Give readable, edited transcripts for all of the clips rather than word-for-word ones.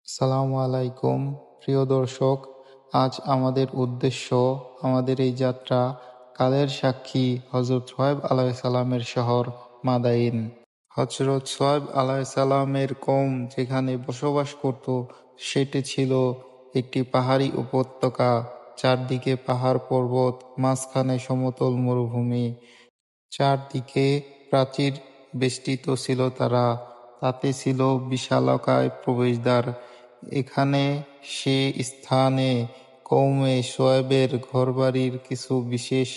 আসসালামু আলাইকুম প্রিয় দর্শক, আজ আমাদের উদ্দেশ্য, আমাদের এই যাত্রা কালের সাক্ষী হযরত শুআয়ব আলাইহিসসালামের শহর মাদাইন। হযরত শুআয়ব আলাইহিসসালামের কওম যেখানে বসবাস করত সেটি ছিল একটি পাহাড়ি উপত্যকা, চারদিকে পাহাড় পর্বত, মাঝখানে সমতল মরুভূমি। চারদিকে প্রাচীর বেষ্টিত ছিল তারা, তাতে ছিল বিশালকায় প্রবেশদ্বার। এখানে সে স্থানে কওমে শুআয়বের ঘরবাড়ির কিছু বিশেষ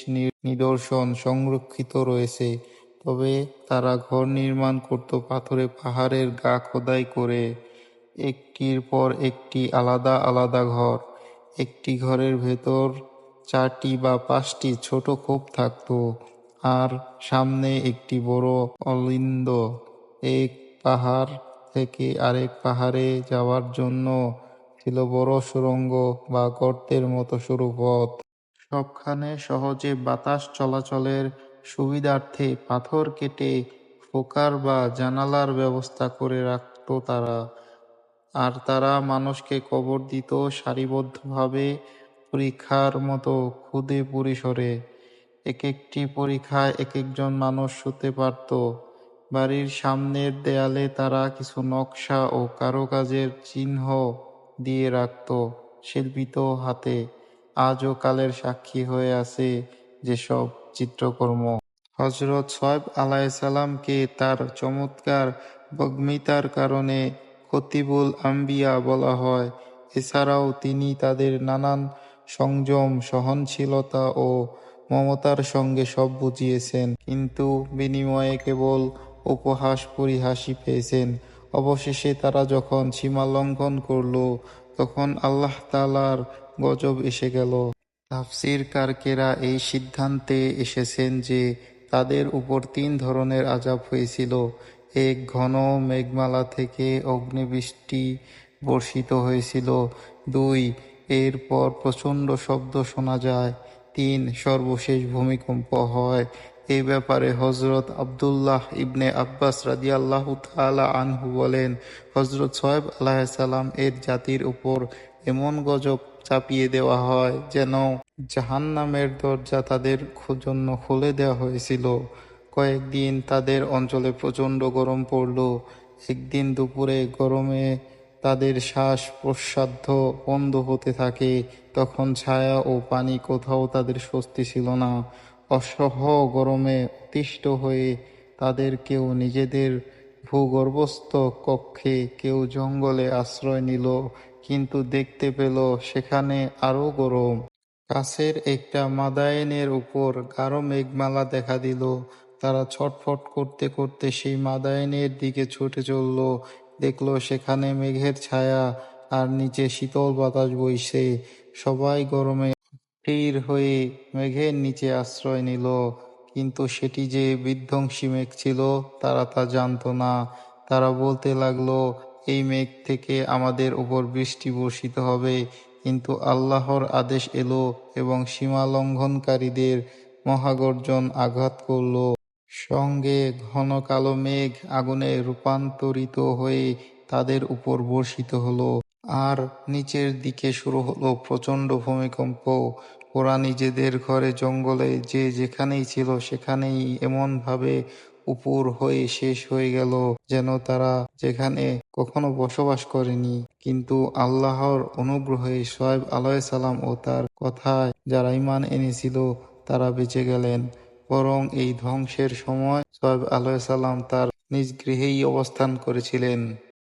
নিদর্শন সংরক্ষিত রয়েছে। তবে তারা ঘর নির্মাণ করত পাথুরে পাহাড়ের গা খোদাই করে, একটির পর একটি আলাদা আলাদা ঘর। একটি ঘরের ভেতর 4টি বা 5টি ছোট কূপ থাকত, আর সামনে একটি বড় অলিন্দ। এক পাহাড় থেকে আরেক পাহাড়ে যাওয়ার জন্য ছিল বড় সুড়ঙ্গ বা গর্তের মতো সরু পথ। সবখানে সহজে বাতাস চলাচলের সুবিধার্থে পাথর কেটে ফোকার বা জানালার ব্যবস্থা করে রাখত তারা। আর তারা মানুষকে কবর দিত সারিবদ্ধভাবে, পরীক্ষার মতো ক্ষুদে পরিসরে। এক একটি পরীক্ষায় এক একজন মানুষ শুতে পারত। বাড়ির সামনের দেয়ালে তারা কিছু নকশা ও কারুকাজের চিহ্ন দিয়ে রাখত শিল্পিত হাতে। আজও কালের সাক্ষী হয়ে আছে যেসব চিত্রকর্ম। হযরত শুআয়ব আলাইহিসসালামকে তার চমৎকার বগ্মিতার কারণে খতিবুল আম্বিয়া বলা হয়। এছাড়াও তিনি তাদের নানান সংযম, সহনশীলতা ও মমতার সঙ্গে সব বুঝিয়েছেন, কিন্তু বিনিময়ে কেবল উপহাস পরিহাসই পেয়েছেন। অবশেষে তারা যখন সীমা লঙ্ঘন করল, তখন আল্লাহ তাআলার গজব এসে গেল। তাফসীরকারকেরা এই সিদ্ধান্তে এসেছেন যে তাদের উপর 3 ধরনের আযাব হয়েছিল। 1. ঘন মেঘমালা থেকে অগ্নিবৃষ্টি বর্ষিত হয়েছিল। 2. এরপর প্রচণ্ড শব্দ শোনা যায়। 3. সর্বশেষ ভূমিকম্প হয়। এ ব্যাপারে হযরত আব্দুল্লাহ ইবনে আব্বাস রাদিয়াল্লাহু তাআলা আনহু বলেন, হযরত শুআয়ব আলাইহিসসালাম এর জাতির উপর এমন গজব চাপিয়ে দেওয়া হয় যেন জাহান্নামের দরজা তাদের জন্য খুলে দেওয়া হয়েছিল। কয়েকদিন তাদের অঞ্চলে প্রচণ্ড গরম পড়ল। একদিন দুপুরে গরমে তাদের শ্বাস প্রশ্বাস বন্ধ হতে থাকে। তখন ছায়া ও পানি কোথাও তাদের স্বস্তি ছিল না। অসহ্য গরমে অতিষ্ঠ হয়ে তাদের কেউ নিজেদের ভূগর্ভস্থ কক্ষে, কেউ জঙ্গলে আশ্রয় নিল, কিন্তু দেখতে পেল সেখানে আরো গরম। কাছের একটা মাদায়েনের উপর গাঢ় মেঘমালা দেখা দিল। তারা ছটফট করতে করতে সেই মাদায়েনের দিকে ছুটে চলল। দেখল সেখানে মেঘের ছায়া, আর নিচে শীতল বাতাস বইছে। সবাই গরমে স্থির হয়ে মেঘের নিচে আশ্রয় নিল, কিন্তু সেটি যে বিধ্বংসী মেঘ ছিল তারা তা জানত না। তারা বলতে লাগলো, এই মেঘ থেকে আমাদের উপর বৃষ্টি বর্ষিত হবে। কিন্তু আল্লাহর আদেশ এলো এবং সীমা লঙ্ঘনকারীদের মহাগর্জন আঘাত করল। সঙ্গে ঘন কালো মেঘ আগুনে রূপান্তরিত হয়ে তাদের উপর বর্ষিত হলো। আর নিচের দিকে শুরু হলো প্রচণ্ড ভূমিকম্প। ওরা নিজেদের ঘরে, জঙ্গলে, যে যেখানেই ছিল সেখানেই এমনভাবে উপুড় হয়ে শেষ হয়ে গেল যেন তারা যেখানে কখনো বসবাস করেনি। কিন্তু আল্লাহর অনুগ্রহে শুআয়ব আলাইহিসসালাম ও তার কথায় যারা ঈমান এনেছিল তারা বেঁচে গেলেন। বরং এই ধ্বংসের সময় শুআয়ব আলাইহিসসালাম তার নিজ গৃহেই অবস্থান করেছিলেন।